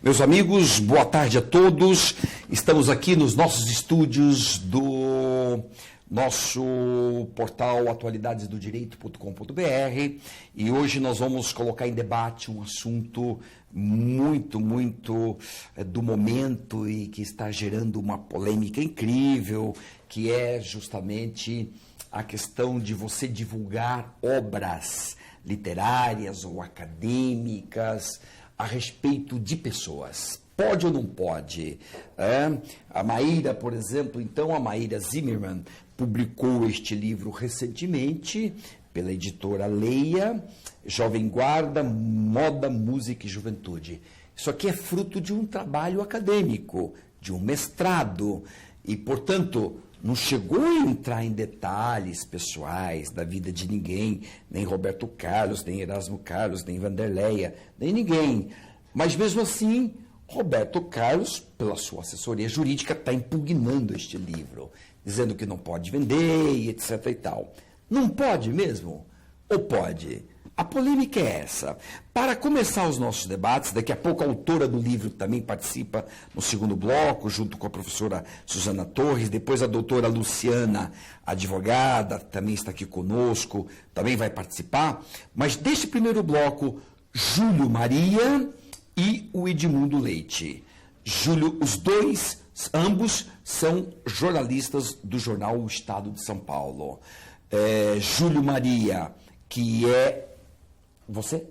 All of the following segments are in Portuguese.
Meus amigos, boa tarde a todos. Estamos aqui nos nossos estúdios do nosso portal atualidadesdodireito.com.br e hoje nós vamos colocar em debate um assunto muito do momento e que está gerando uma polêmica incrível, que é justamente a questão de você divulgar obras literárias ou acadêmicas a respeito de pessoas. Pode ou não pode? A Maíra, por exemplo, então, a Maíra Zimmermann publicou este livro recentemente pela editora Leia, Jovem Guarda, Moda, Música e Juventude. Isso aqui é fruto de um trabalho acadêmico, de um mestrado, e, portanto, não chegou a entrar em detalhes pessoais da vida de ninguém, nem Roberto Carlos, nem Erasmo Carlos, nem Vanderleia, nem ninguém. Mas, mesmo assim, Roberto Carlos, pela sua assessoria jurídica, está impugnando este livro, dizendo que não pode vender e etc. e tal. Não pode mesmo? Ou pode? A polêmica é essa. Para começar os nossos debates, daqui a pouco a autora do livro também participa no segundo bloco, junto com a professora Suzana Torres, depois a doutora Luciana, advogada, também está aqui conosco, também vai participar. Mas deste primeiro bloco, Júlio Maria e o Edmundo Leite. Júlio, os dois, ambos são jornalistas do jornal O Estado de São Paulo. Júlio Maria, que é... Você?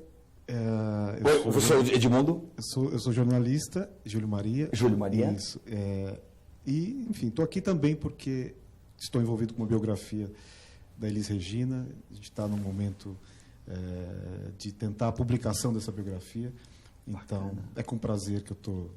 Você é o Edmundo? Eu sou jornalista, Júlio Maria. Júlio Maria? Isso. E, enfim, estou aqui também porque estou envolvido com uma biografia da Elis Regina. A gente está num momento de tentar a publicação dessa biografia. Então, bacana. É com prazer que eu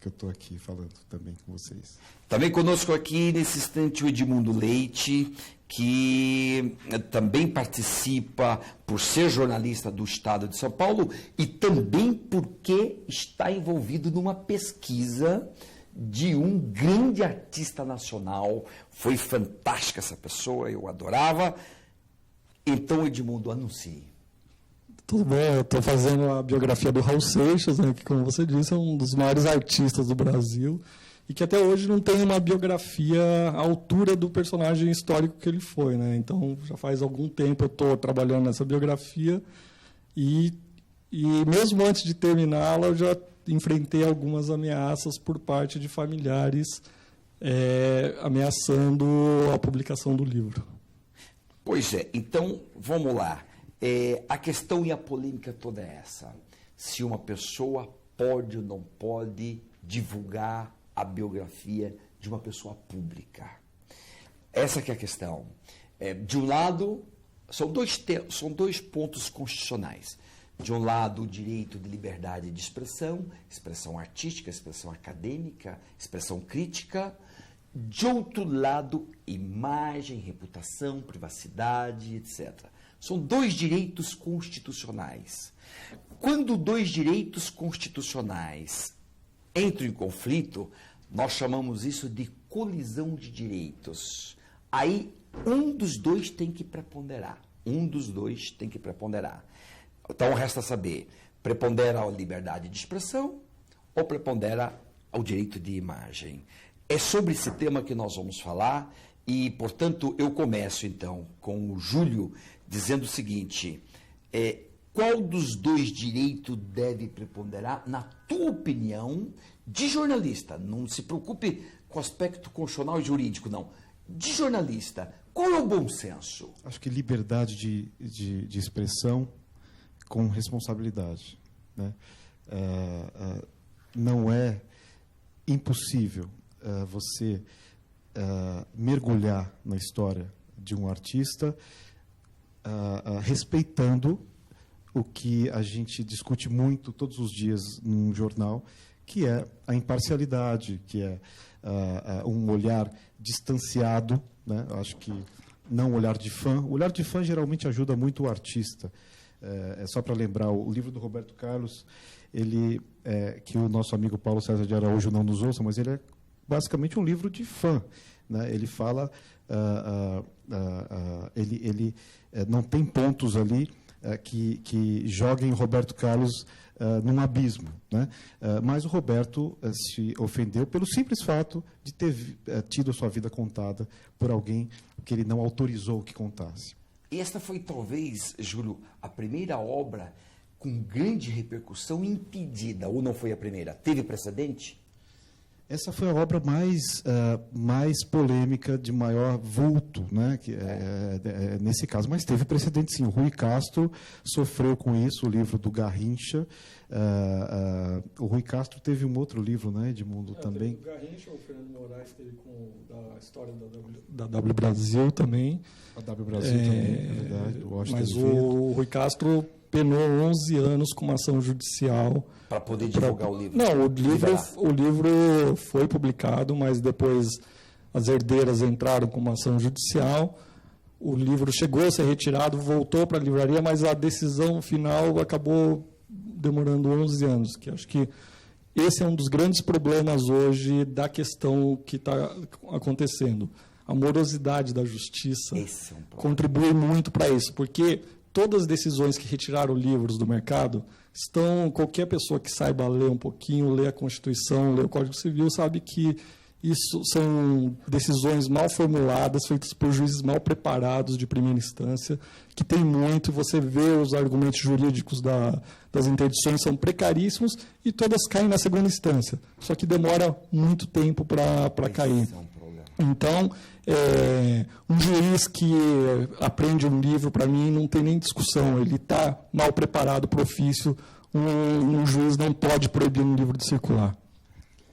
estou aqui falando também com vocês. Também conosco aqui, nesse instante, o Edmundo Leite, que também participa por ser jornalista do Estado de São Paulo e também porque está envolvido numa pesquisa de um grande artista nacional. Foi fantástica essa pessoa, eu adorava. Então, Edmundo, anuncie. Tudo bem, eu estou fazendo a biografia do Raul Seixas, né, que, como você disse, é um dos maiores artistas do Brasil e que até hoje não tem uma biografia à altura do personagem histórico que ele foi, né? Então, já faz algum tempo eu estou trabalhando nessa biografia e mesmo antes de terminá-la, eu já enfrentei algumas ameaças por parte de familiares ameaçando a publicação do livro. Pois é, então, vamos lá. A questão e a polêmica toda é essa. Se uma pessoa pode ou não pode divulgar a biografia de uma pessoa pública. Essa que é a questão. De um lado, são dois pontos constitucionais. De um lado, o direito de liberdade de expressão, expressão artística, expressão acadêmica, expressão crítica. De outro lado, imagem, reputação, privacidade, etc. São dois direitos constitucionais. Quando dois direitos constitucionais entram em conflito, nós chamamos isso de colisão de direitos. Aí, um dos dois tem que preponderar. Então, resta saber, prepondera a liberdade de expressão ou prepondera o direito de imagem? É sobre esse tema que nós vamos falar e, portanto, eu começo, então, com o Júlio, dizendo o seguinte, qual dos dois direitos deve preponderar, na tua opinião, de jornalista? Não se preocupe com o aspecto constitucional e jurídico, não. De jornalista, qual é o bom senso? Acho que liberdade de expressão com responsabilidade, né? Não é impossível você mergulhar na história de um artista respeitando o que a gente discute muito todos os dias num jornal, que é a imparcialidade, que é um olhar distanciado, né? Acho que não olhar de fã. O olhar de fã geralmente ajuda muito o artista. Só para lembrar, o livro do Roberto Carlos, que o nosso amigo Paulo César de Araújo não nos ouça, mas ele é basicamente um livro de fã, né? Ele fala, ele não tem pontos ali que joguem Roberto Carlos num abismo, né? Mas o Roberto se ofendeu pelo simples fato de ter tido a sua vida contada por alguém que ele não autorizou que contasse. E esta foi, talvez, Júlio, a primeira obra com grande repercussão impedida, ou não foi a primeira? Teve precedente? Essa foi a obra mais polêmica, de maior vulto, né? Nesse caso. Mas teve precedente, sim. O Rui Castro sofreu com isso, o livro do Garrincha. O Rui Castro teve um outro livro, né, Edmundo, também. O Garrincha, o Fernando Moraes teve com a história da W Brasil também. A W Brasil também, é verdade. Mas o Rui Castro penou 11 anos com uma ação judicial. Para poder divulgar o livro? Não, o livro foi publicado, mas depois as herdeiras entraram com uma ação judicial. O livro chegou a ser retirado, voltou para a livraria, mas a decisão final acabou demorando 11 anos. Que acho que esse é um dos grandes problemas hoje da questão que está acontecendo. A morosidade da justiça contribui muito para isso, porque todas as decisões que retiraram livros do mercado qualquer pessoa que saiba ler um pouquinho, ler a Constituição, ler o Código Civil, sabe que isso são decisões mal formuladas, feitas por juízes mal preparados de primeira instância, que tem muito, você vê os argumentos jurídicos das interdições são precaríssimos e todas caem na segunda instância, só que demora muito tempo para cair. Então, um juiz que aprende um livro, para mim, não tem nem discussão. Ele está mal preparado para o ofício. Um juiz não pode proibir um livro de circular.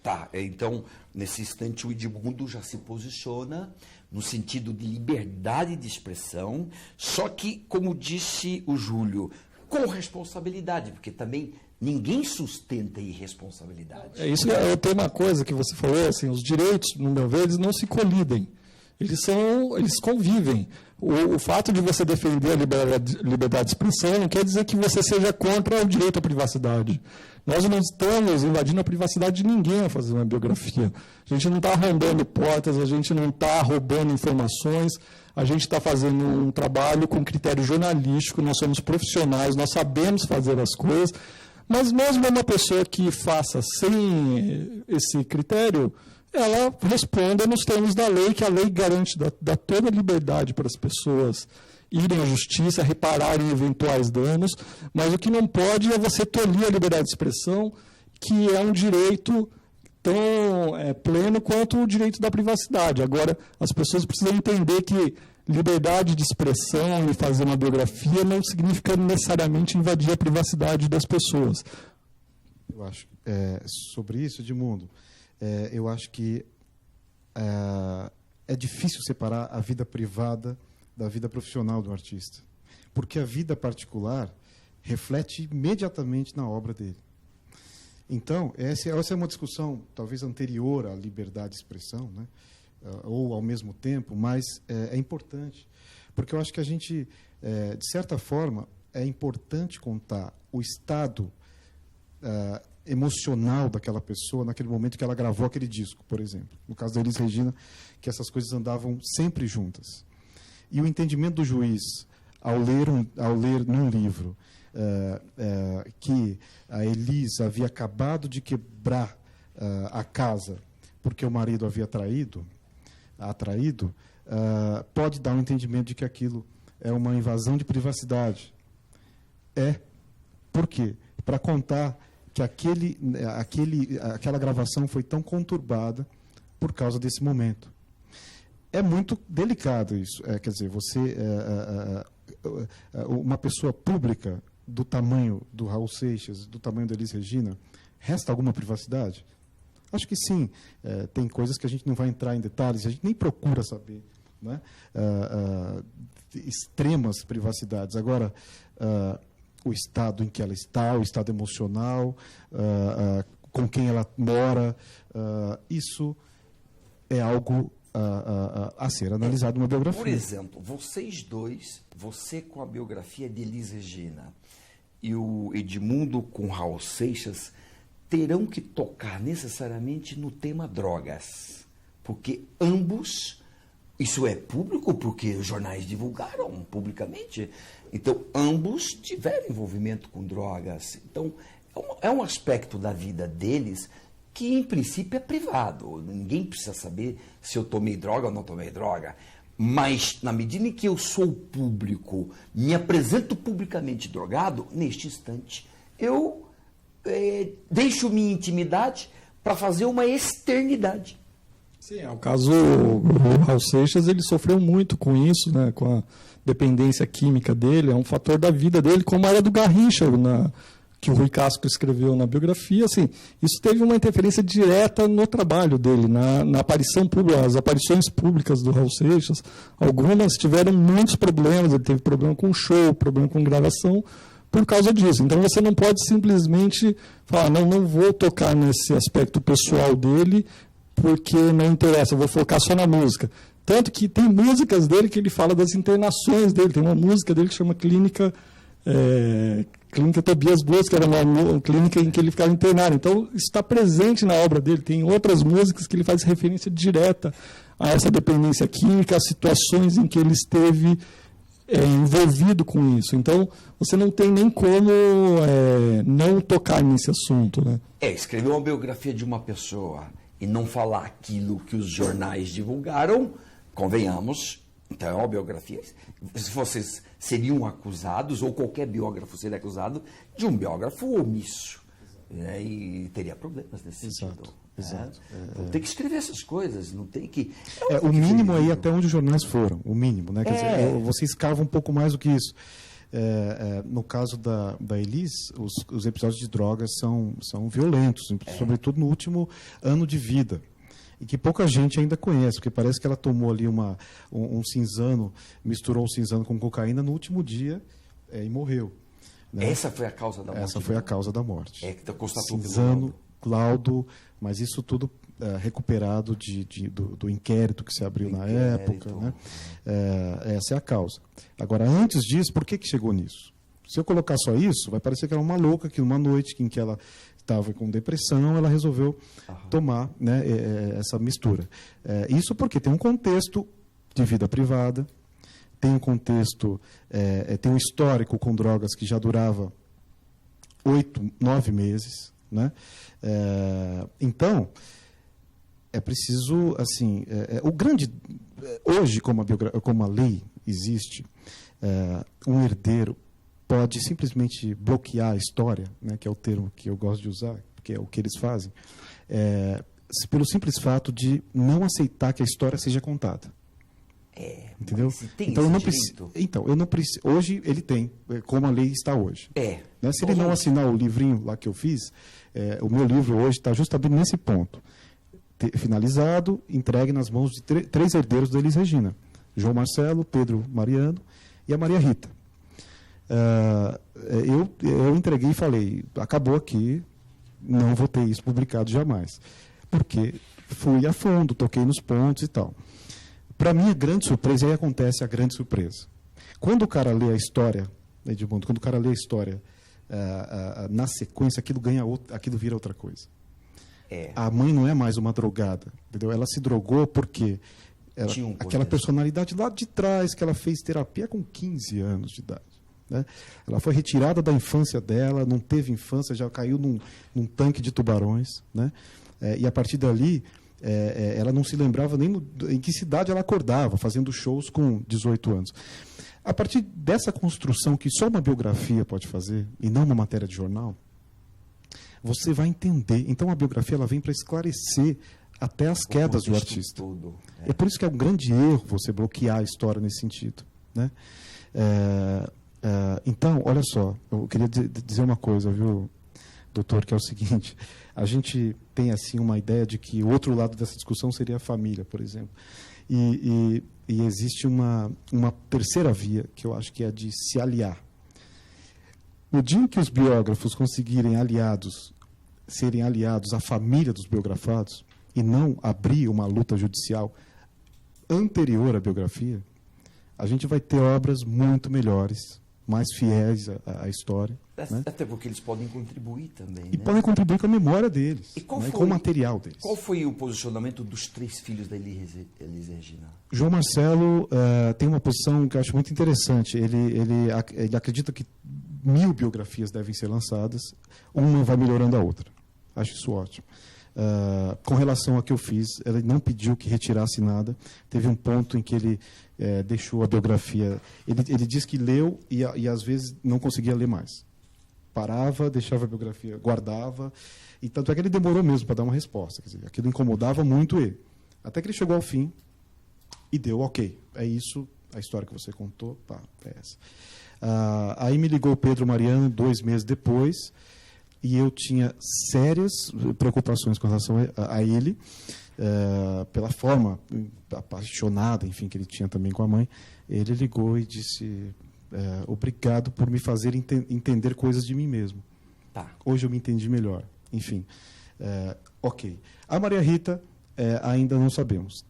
Tá, então, nesse instante, o Edmundo já se posiciona no sentido de liberdade de expressão, só que, como disse o Júlio, com responsabilidade, porque também ninguém sustenta irresponsabilidade. Isso tem uma coisa que você falou, assim, os direitos, no meu ver, eles não se colidem. Eles convivem. O fato de você defender a liberdade de expressão não quer dizer que você seja contra o direito à privacidade. Nós não estamos invadindo a privacidade de ninguém a fazer uma biografia. A gente não está arrombando portas, a gente não está roubando informações, a gente está fazendo um trabalho com critério jornalístico, nós somos profissionais, nós sabemos fazer as coisas, mas mesmo uma pessoa que faça sem esse critério, ela responda nos termos da lei, que a lei garante dá toda a liberdade para as pessoas irem à justiça, repararem eventuais danos, mas o que não pode é você tolir a liberdade de expressão, que é um direito tão pleno quanto o direito da privacidade. Agora, as pessoas precisam entender que liberdade de expressão e fazer uma biografia não significa necessariamente invadir a privacidade das pessoas. Eu acho, sobre isso, Edmundo, eu acho que é difícil separar a vida privada da vida profissional do artista, porque a vida particular reflete imediatamente na obra dele. Então, essa é uma discussão talvez anterior à liberdade de expressão, né? Ou ao mesmo tempo, mas é importante, porque eu acho que a gente, de certa forma, é importante contar o estado emocional daquela pessoa naquele momento que ela gravou aquele disco, por exemplo. No caso da Elis Regina, que essas coisas andavam sempre juntas. E o entendimento do juiz, ao ler num livro que a Elis havia acabado de quebrar a casa porque o marido havia a traído, pode dar um entendimento de que aquilo é uma invasão de privacidade. Por quê? Para contar que aquela gravação foi tão conturbada por causa desse momento. É muito delicado isso. Quer dizer, uma pessoa pública do tamanho do Raul Seixas, do tamanho da Elis Regina, resta alguma privacidade? Acho que sim. Tem coisas que a gente não vai entrar em detalhes, a gente nem procura saber, né? Extremas privacidades. Agora, o estado em que ela está, o estado emocional, com quem ela mora, isso é algo a ser analisado numa biografia. Por exemplo, vocês dois, você com a biografia de Elis Regina e o Edmundo com Raul Seixas, terão que tocar necessariamente no tema drogas, porque ambos Isso é público porque os jornais divulgaram publicamente. Então, ambos tiveram envolvimento com drogas. Então, é um aspecto da vida deles que, em princípio, é privado. Ninguém precisa saber se eu tomei droga ou não tomei droga. Mas, na medida em que eu sou público, me apresento publicamente drogado, neste instante, eu deixo minha intimidade para fazer uma externidade. Sim, é o caso o Raul Seixas, ele sofreu muito com isso, né, com a dependência química dele, é um fator da vida dele, como era do Garrincha, que o Rui Casco escreveu na biografia. Assim, isso teve uma interferência direta no trabalho dele, na aparição pública, as aparições públicas do Raul Seixas. Algumas tiveram muitos problemas, ele teve problema com show, problema com gravação, por causa disso. Então você não pode simplesmente falar, não vou tocar nesse aspecto pessoal dele, porque não interessa, eu vou focar só na música. Tanto que tem músicas dele que ele fala das internações dele. Tem uma música dele que chama Clínica Tobias Blues, que era uma clínica em que ele ficava internado. Então, isso está presente na obra dele. Tem outras músicas que ele faz referência direta a essa dependência química, as situações em que ele esteve envolvido com isso. Então, você não tem nem como não tocar nesse assunto, né? Escrever uma biografia de uma pessoa e não falar aquilo que os jornais divulgaram, convenhamos, então é uma biografia. Se vocês seriam acusados, ou qualquer biógrafo seria acusado, de um biógrafo omisso. E teria problemas nesse sentido. Exato. Então, tem que escrever essas coisas, não tem que... o mínimo aí até onde os jornais foram, o mínimo, né? Quer dizer, você escava um pouco mais do que isso. No caso da Elis, os episódios de drogas são violentos, sobretudo no último ano de vida, e que pouca gente ainda conhece, porque parece que ela tomou ali um cinzano, misturou o cinzano com cocaína no último dia e morreu. Né? Essa foi a causa da morte? Essa foi a causa da morte. Constatou cinzano, laudo, mas isso tudo recuperado do inquérito que se abriu na época. Né? Essa é a causa. Agora, antes disso, por que chegou nisso? Se eu colocar só isso, vai parecer que era uma louca que numa noite em que ela estava com depressão, ela resolveu tomar, né, essa mistura. Isso porque tem um contexto de vida privada, tem um contexto, tem um histórico com drogas que já durava 8, 9 meses. Né? Então, é preciso, assim, o grande... Hoje, como a lei existe, um herdeiro pode simplesmente bloquear a história, né, que é o termo que eu gosto de usar, que é o que eles fazem, pelo simples fato de não aceitar que a história seja contada. Entendeu? Então, eu não preciso. Hoje ele tem, como a lei está hoje. Né? Se ele não assinar o livrinho lá que eu fiz, o meu livro hoje está justamente nesse ponto. Finalizado, entregue nas mãos de 3 herdeiros da Elis Regina: João Marcelo, Pedro Mariano e a Maria Rita. Eu entreguei e falei, acabou aqui, não vou ter isso publicado jamais. Porque fui a fundo, toquei nos pontos e tal. Para mim, a grande surpresa, aí acontece a grande surpresa. Quando o cara lê a história, Edmundo, quando o cara lê a história na sequência, aquilo vira outra coisa. A mãe não é mais uma drogada, entendeu? Ela se drogou porque aquela personalidade lá de trás, que ela fez terapia com 15 anos de idade. Né? Ela foi retirada da infância dela, não teve infância, já caiu num tanque de tubarões. Né? E a partir dali, ela não se lembrava nem em que cidade ela acordava, fazendo shows com 18 anos. A partir dessa construção que só uma biografia pode fazer, e não uma matéria de jornal, você vai entender. Então, a biografia ela vem para esclarecer até as quedas do artista. É por isso que é um grande erro você bloquear a história nesse sentido. Né? Então, olha só, eu queria dizer uma coisa, viu, doutor, que é o seguinte: a gente tem assim uma ideia de que o outro lado dessa discussão seria a família, por exemplo. E existe uma terceira via, que eu acho que é a de se aliar. No dia em que os biógrafos conseguirem serem aliados à família dos biografados, e não abrir uma luta judicial anterior à biografia, a gente vai ter obras muito melhores, mais fiéis à história, Né? Até porque eles podem contribuir também. E né? podem contribuir com a memória deles, E né? Com o material deles. Qual foi o posicionamento dos 3 filhos da Elis Regina? João Marcelo tem uma posição que eu acho muito interessante. Ele acredita que 1000 biografias devem ser lançadas, uma vai melhorando a outra. Acho isso ótimo. Com relação ao que eu fiz, ele não pediu que retirasse nada. Teve um ponto em que ele deixou a biografia. Ele diz que leu e às vezes não conseguia ler mais. Parava, deixava a biografia, guardava. E tanto é que ele demorou mesmo para dar uma resposta. Quer dizer, aquilo incomodava muito ele. Até que ele chegou ao fim e deu ok. É isso, a história que você contou, pá, é essa. Aí me ligou o Pedro Mariano 2 meses depois. E eu tinha sérias preocupações com relação a ele, pela forma apaixonada, enfim, que ele tinha também com a mãe. Ele ligou e disse, obrigado por me fazer entender coisas de mim mesmo. Tá. Hoje eu me entendi melhor. Enfim, ok. A Maria Rita, ainda não sabemos.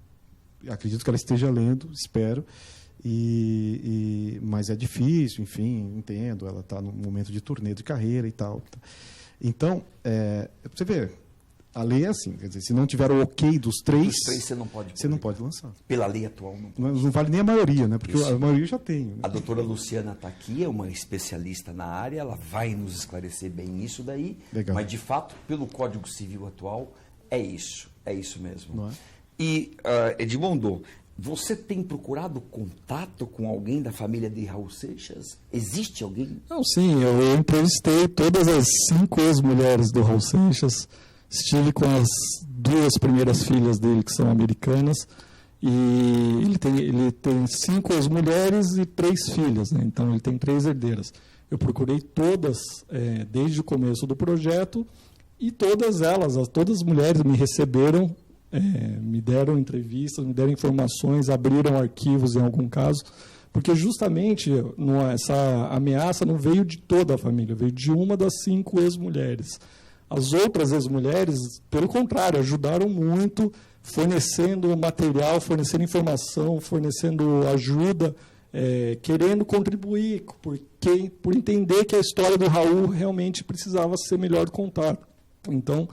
Acredito que ela esteja lendo, espero. Mas é difícil, enfim, entendo. Ela está num momento de turnê de carreira e tal. Então, você vê, a lei é assim, quer dizer, se não tiver o ok dos 3, você não pode você não pode lançar. Pela lei atual, não pode. Não vale nem a maioria, né? Porque Isso. a maioria eu já tenho. Né? A doutora Luciana está aqui, é uma especialista na área, ela vai nos esclarecer bem isso daí. Legal. Mas, de fato, pelo Código Civil atual, é isso mesmo. Não é? E, Edmundo, você tem procurado contato com alguém da família de Raul Seixas? Existe alguém? Não, sim, eu entrevistei todas as 5 ex-mulheres do Raul Seixas, estive com as 2 primeiras filhas dele, que são americanas, e ele tem 5 ex-mulheres e 3 filhas, né? Então ele tem 3 herdeiras. Eu procurei todas desde o começo do projeto, e todas as mulheres me receberam, me deram entrevistas, me deram informações, abriram arquivos em algum caso, porque justamente essa ameaça não veio de toda a família, veio de uma das 5 ex-mulheres. As outras ex-mulheres, pelo contrário, ajudaram muito, fornecendo material, fornecendo informação, fornecendo ajuda, querendo contribuir, por entender que a história do Raul realmente precisava ser melhor contada. Então,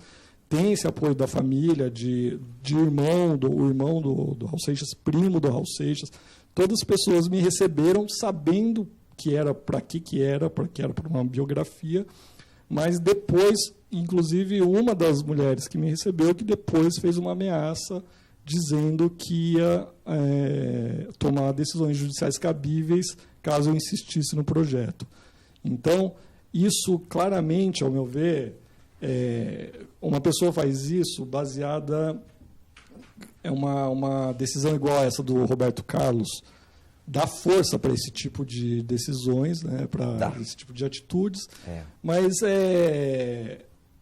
tem esse apoio da família, de irmão do Raul Seixas, primo do Raul Seixas. Todas as pessoas me receberam sabendo que era para uma biografia, mas depois, inclusive, uma das mulheres que me recebeu, que depois fez uma ameaça dizendo que ia tomar decisões judiciais cabíveis caso eu insistisse no projeto. Então, isso claramente, ao meu ver, uma pessoa faz isso baseada uma decisão igual a essa do Roberto Carlos, dá força para esse tipo de decisões, né, para esse tipo de atitudes, mas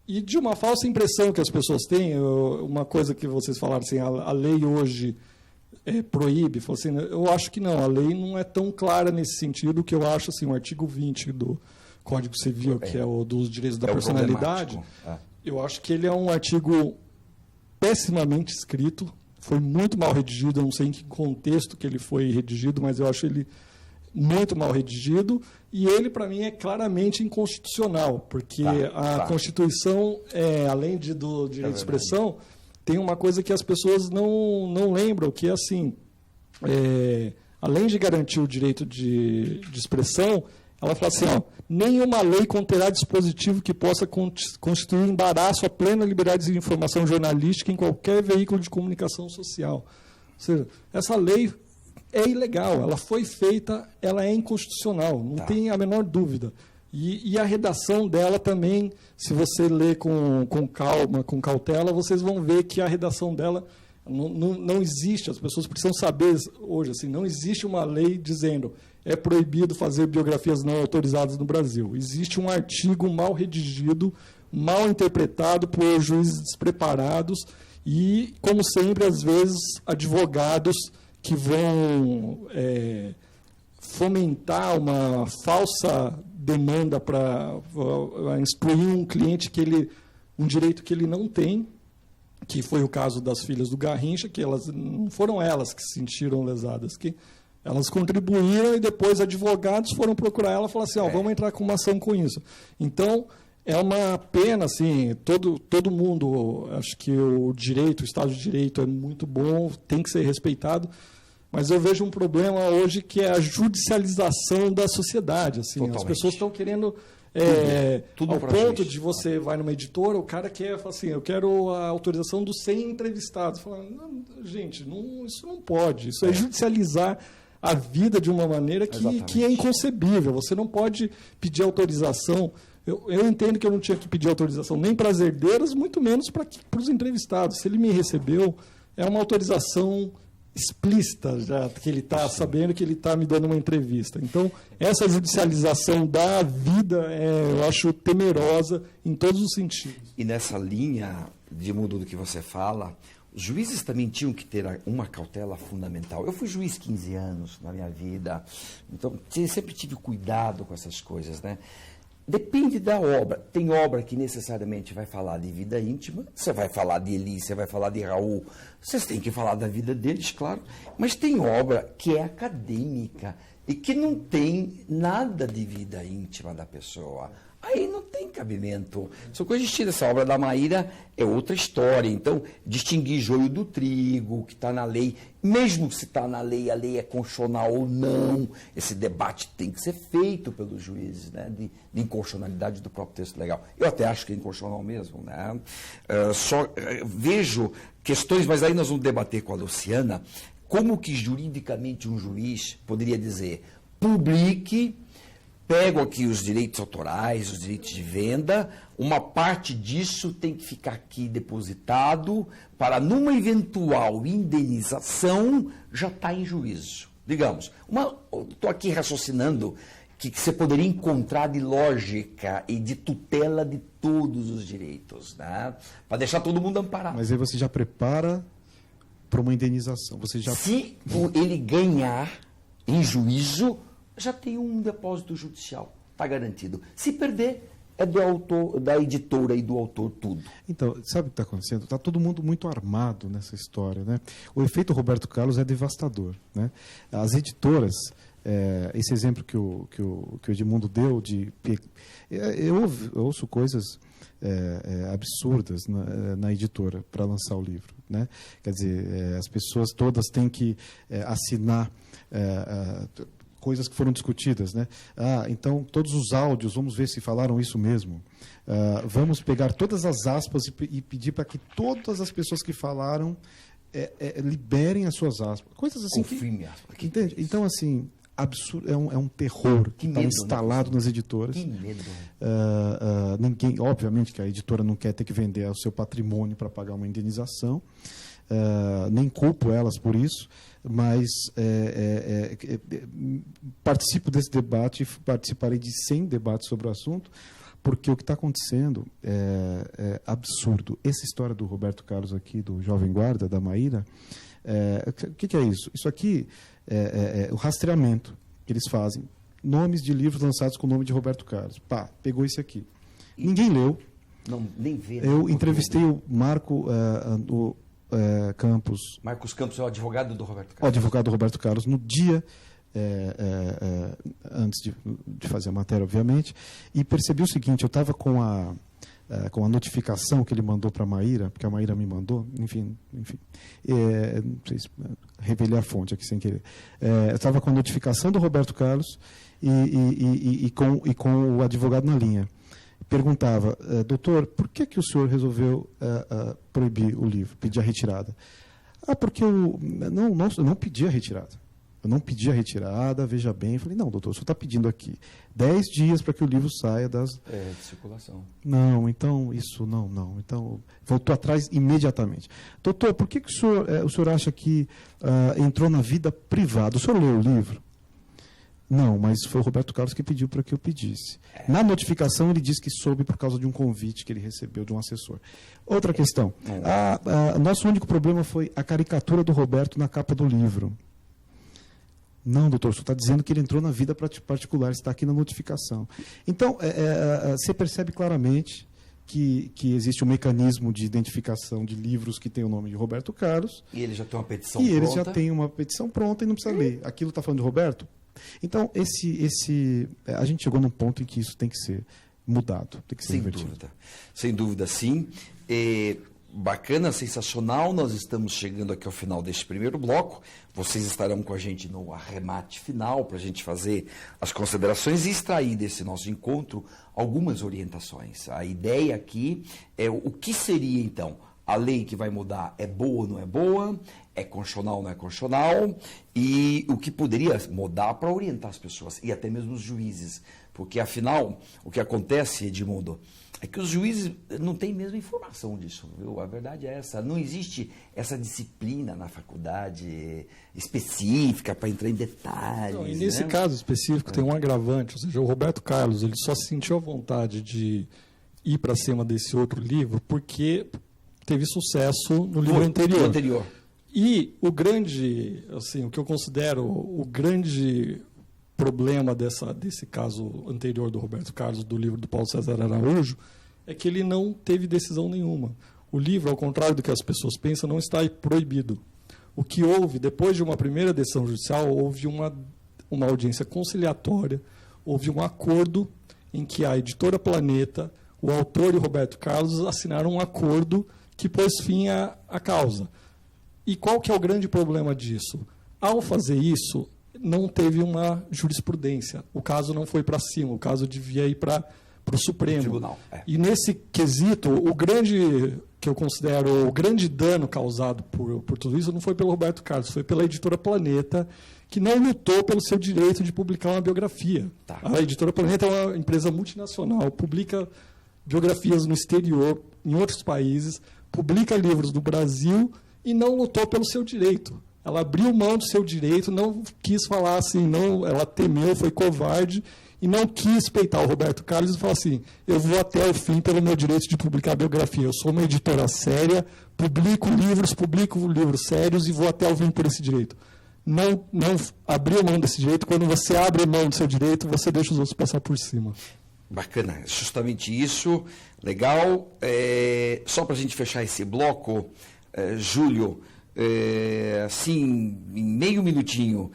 e de uma falsa impressão que as pessoas têm. Uma coisa que vocês falaram assim, a lei hoje proíbe, assim, eu acho que não, a lei não é tão clara nesse sentido, que eu acho assim, o artigo 20 do Código Civil, que é o dos direitos da personalidade, eu acho que ele é um artigo pessimamente escrito, foi muito mal redigido, eu não sei em que contexto que ele foi redigido, mas eu acho ele muito mal redigido, e ele, para mim, é claramente inconstitucional, porque a Constituição, além do direito de expressão, tem uma coisa que as pessoas não lembram, que é assim, além de garantir o direito de expressão, ela fala assim, nenhuma lei conterá dispositivo que possa constituir embaraço à plena liberdade de informação jornalística em qualquer veículo de comunicação social. Ou seja, essa lei é ilegal, ela foi feita, ela é inconstitucional, não tem a menor dúvida. E a redação dela também, se você ler com calma, com cautela, vocês vão ver que a redação dela não existe. As pessoas precisam saber hoje, assim, não existe uma lei dizendo é proibido fazer biografias não autorizadas no Brasil. Existe um artigo mal redigido, mal interpretado por juízes despreparados e, como sempre, às vezes, advogados que vão fomentar uma falsa demanda para instruir um cliente um direito que ele não tem, que foi o caso das filhas do Garrincha, que não foram elas que se sentiram lesadas, que Elas contribuíram e depois advogados foram procurar ela e falaram assim, vamos entrar com uma ação com isso. Então, é uma pena, assim, todo mundo, acho que o direito, o Estado de Direito é muito bom, tem que ser respeitado, mas eu vejo um problema hoje que é a judicialização da sociedade. Assim, as pessoas estão querendo... tudo ao ponto de você vai numa editora, o cara quer, fala assim, eu quero a autorização dos 100 entrevistados. Fala, gente, isso não pode, isso é judicializar a vida de uma maneira que é inconcebível. Você não pode pedir autorização. Eu entendo que eu não tinha que pedir autorização nem para as herdeiras, muito menos para os entrevistados. Se ele me recebeu, é uma autorização explícita, já que ele está sabendo que ele está me dando uma entrevista. Então, essa judicialização da vida, eu acho temerosa em todos os sentidos. E nessa linha, de mundo do que você fala, os juízes também tinham que ter uma cautela fundamental. Eu fui juiz 15 anos na minha vida, então sempre tive cuidado com essas coisas, né? Depende da obra. Tem obra que necessariamente vai falar de vida íntima, você vai falar de Eli, você vai falar de Raul, vocês têm que falar da vida deles, claro, mas tem obra que é acadêmica e que não tem nada de vida íntima da pessoa. Aí não tem cabimento. Se eu conhecer essa obra da Maíra, é outra história. Então, distinguir joio do trigo, o que está na lei, mesmo se está na lei, a lei é constitucional ou não, esse debate tem que ser feito pelos juízes, né, de inconstitucionalidade do próprio texto legal. Eu até acho que é inconstitucional mesmo, né? Vejo questões, mas aí nós vamos debater com a Luciana, como que juridicamente um juiz poderia dizer, publique, pego aqui os direitos autorais, os direitos de venda, uma parte disso tem que ficar aqui depositado para, numa eventual indenização, já está em juízo. Digamos, estou aqui raciocinando que você poderia encontrar de lógica e de tutela de todos os direitos, né? Para deixar todo mundo amparado. Mas aí você já prepara para uma indenização. Se ele ganhar em juízo, já tem um depósito judicial, está garantido. Se perder, é do autor, da editora e do autor tudo. Então, sabe o que está acontecendo? Está todo mundo muito armado nessa história, né? O efeito Roberto Carlos é devastador, né? As editoras, esse exemplo que o Edmundo deu, eu ouço coisas absurdas na editora para lançar o livro, né? Quer dizer, as pessoas todas têm que assinar coisas que foram discutidas, né? Então, todos os áudios, vamos ver se falaram isso mesmo. Vamos pegar todas as aspas e pedir para que todas as pessoas que falaram liberem as suas aspas. Coisas assim. Confirme que entende? Então, assim, absurdo, é um terror que está instalado nas editoras. Que medo. Ninguém, obviamente que a editora não quer ter que vender o seu patrimônio para pagar uma indenização. Nem culpo elas por isso, mas participo desse debate, participarei de 100 debates sobre o assunto, porque o que está acontecendo é absurdo. Essa história do Roberto Carlos aqui, do Jovem Guarda, da Maíra, o que é isso? Isso aqui é o rastreamento que eles fazem. Nomes de livros lançados com o nome de Roberto Carlos. Pegou esse aqui. Ninguém leu. Não, nem vê. Eu entrevistei o Marco Campos. Marcos Campos é o advogado do Roberto Carlos. O advogado do Roberto Carlos, no dia antes de fazer a matéria, obviamente, e percebi o seguinte: eu estava com a notificação que ele mandou para a Maíra, porque a Maíra me mandou, enfim, não sei se revelei a fonte aqui sem querer. Eu estava com a notificação do Roberto Carlos e com o advogado na linha. Perguntava, doutor, por que o senhor resolveu proibir o livro, pedir a retirada? Porque eu não pedi a retirada. Eu não pedi a retirada, veja bem. Eu falei, não, doutor, o senhor está pedindo aqui 10 dias para que o livro saia das... de circulação. Não, então, isso, não. Então, voltou atrás imediatamente. Doutor, por que o senhor acha que entrou na vida privada? O senhor leu o livro? Não, mas foi o Roberto Carlos que pediu para que eu pedisse. Na notificação, ele disse que soube por causa de um convite que ele recebeu de um assessor. Outra questão. Nosso único problema foi a caricatura do Roberto na capa do livro. Não, doutor, o senhor está dizendo que ele entrou na vida particular, está aqui na notificação. Então, você percebe claramente que existe um mecanismo de identificação de livros que tem o nome de Roberto Carlos. E ele já tem uma petição pronta. E pronta. eles já têm uma petição pronta e não precisa ler. Aquilo está falando de Roberto? Então, a gente chegou num ponto em que isso tem que ser mudado, tem que ser invertido. Sem dúvida, sim. Bacana, sensacional. Nós estamos chegando aqui ao final deste primeiro bloco. Vocês estarão com a gente no arremate final para a gente fazer as considerações e extrair desse nosso encontro algumas orientações. A ideia aqui é o que seria, então, a lei que vai mudar é boa ou não é boa, é constitucional ou não é constitucional, e o que poderia mudar para orientar as pessoas, e até mesmo os juízes. Porque, afinal, o que acontece, Edmundo, é que os juízes não têm mesmo informação disso, viu? A verdade é essa. Não existe essa disciplina na faculdade específica para entrar em detalhes. Não, e nesse caso específico tem um agravante, ou seja, o Roberto Carlos ele só sentiu a vontade de ir para cima desse outro livro porque teve sucesso no livro anterior. E o grande, assim, o que eu considero o grande problema desse caso anterior do Roberto Carlos, do livro do Paulo César Araújo, é que ele não teve decisão nenhuma. O livro, ao contrário do que as pessoas pensam, não está proibido. O que houve, depois de uma primeira decisão judicial, houve uma audiência conciliatória, houve um acordo em que a editora Planeta, o autor e o Roberto Carlos assinaram um acordo que pôs fim à causa. E qual que é o grande problema disso? Ao fazer isso, não teve uma jurisprudência. O caso não foi para cima, o caso devia ir para o Supremo. Tribunal, E nesse quesito, que eu considero o grande dano causado por tudo isso não foi pelo Roberto Carlos, foi pela editora Planeta, que não lutou pelo seu direito de publicar uma biografia. Tá. A editora Planeta é uma empresa multinacional, publica biografias no exterior, em outros países, publica livros no Brasil e não lutou pelo seu direito. Ela abriu mão do seu direito, não quis falar assim, não, ela temeu, foi covarde e não quis peitar o Roberto Carlos e falar assim, eu vou até o fim pelo meu direito de publicar biografia. Eu sou uma editora séria, publico livros sérios e vou até o fim por esse direito. Não abriu mão desse direito. Quando você abre mão do seu direito, você deixa os outros passar por cima. Bacana, justamente isso, legal. Só para a gente fechar esse bloco, Júlio, assim, em meio minutinho,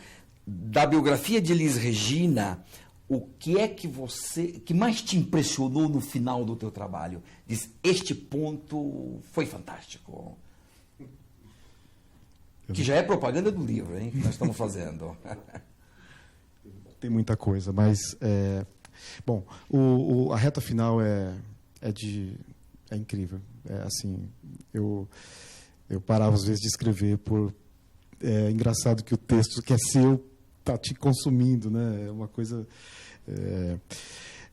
da biografia de Elis Regina, o que é que mais te impressionou no final do teu trabalho? Diz, este ponto foi fantástico. Que já é propaganda do livro, hein, que nós estamos fazendo. Tem muita coisa, mas bom, a reta final é incrível. Assim, eu parava às vezes de escrever é engraçado que o texto que é seu está te consumindo, né? É uma coisa.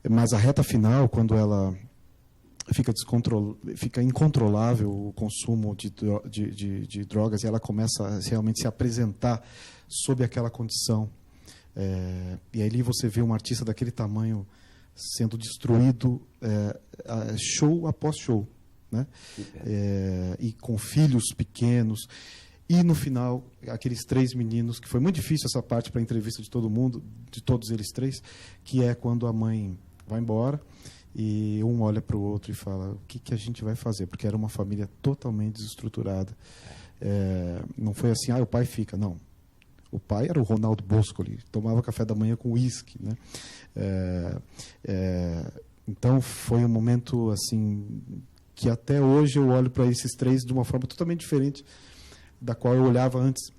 Mas a reta final, quando ela fica incontrolável o consumo de drogas e ela começa a realmente se apresentar sob aquela condição. E ali você vê um artista daquele tamanho sendo destruído show após show, né? E com filhos pequenos. E no final, aqueles 3 meninos, que foi muito difícil essa parte para a entrevista de todo mundo, de todos eles 3, que é quando a mãe vai embora e um olha para o outro e fala, o que a gente vai fazer? Porque era uma família totalmente desestruturada. Não foi assim, o pai fica, não. O pai era o Ronaldo Boscoli, tomava café da manhã com uísque, né? Então foi um momento assim que até hoje eu olho para esses 3 de uma forma totalmente diferente da qual eu olhava antes,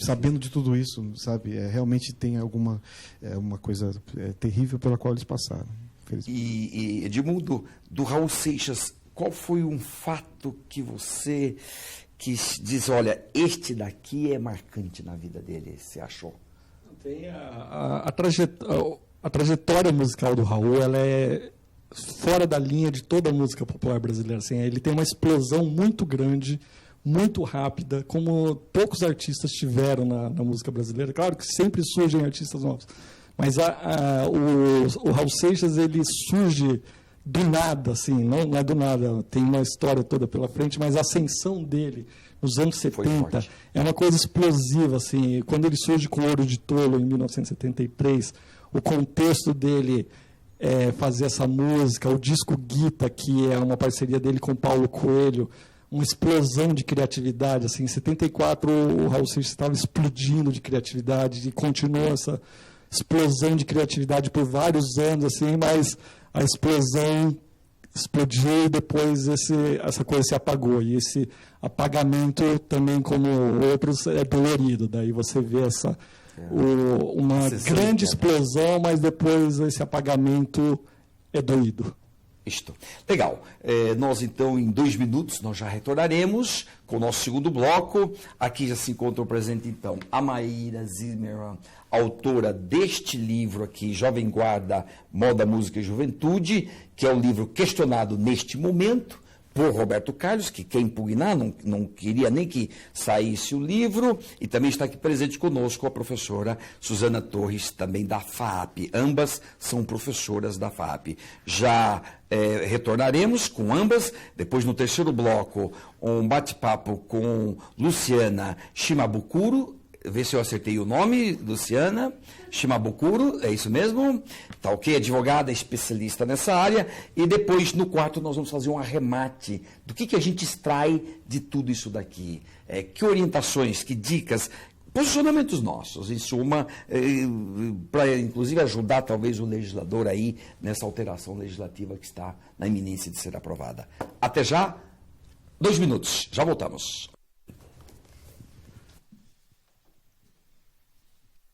sabendo de tudo isso, sabe? Realmente tem uma coisa terrível pela qual eles passaram. E Edmundo, do Raul Seixas, qual foi um fato que você diz, olha, este daqui é marcante na vida dele, você achou? Tem a trajetória musical do Raul, ela é fora da linha de toda a música popular brasileira. Assim, ele tem uma explosão muito grande, muito rápida, como poucos artistas tiveram na música brasileira. Claro que sempre surgem artistas novos, mas o Raul Seixas ele surge do nada, assim, não é do nada, tem uma história toda pela frente, mas a ascensão dele nos anos 70 é uma coisa explosiva. Assim, quando ele surge com Ouro de Tolo, em 1973, o contexto dele fazer essa música, o disco Guita, que é uma parceria dele com Paulo Coelho, uma explosão de criatividade. Assim, em 74 o Raul Seixas estava explodindo de criatividade e continuou essa explosão de criatividade por vários anos, assim, mas a explosão explodiu e depois essa coisa se apagou. E esse apagamento também, como outros, é dolorido. Daí você vê uma grande explosão, mas depois esse apagamento é doído. Isto. Legal. Nós, então, em 2 minutos, nós já retornaremos com o nosso segundo bloco. Aqui já se encontra presente, então, a Maíra Zimmermann, autora deste livro aqui, Jovem Guarda, Moda, Música e Juventude, que é o livro questionado neste momento por Roberto Carlos, que quer impugnar, não queria nem que saísse o livro, e também está aqui presente conosco a professora Suzana Torres, também da FAAP. Ambas são professoras da FAAP. Já retornaremos com ambas, depois no terceiro bloco, um bate-papo com Luciana Shimabukuro. Vê se eu acertei o nome, Luciana Shimabukuro, é isso mesmo? Tá ok, advogada, especialista nessa área. E depois, no quarto, nós vamos fazer um arremate do que a gente extrai de tudo isso daqui. Que orientações, que dicas, posicionamentos nossos, em suma, para inclusive ajudar talvez o legislador aí nessa alteração legislativa que está na iminência de ser aprovada. Até já, 2 minutos, já voltamos.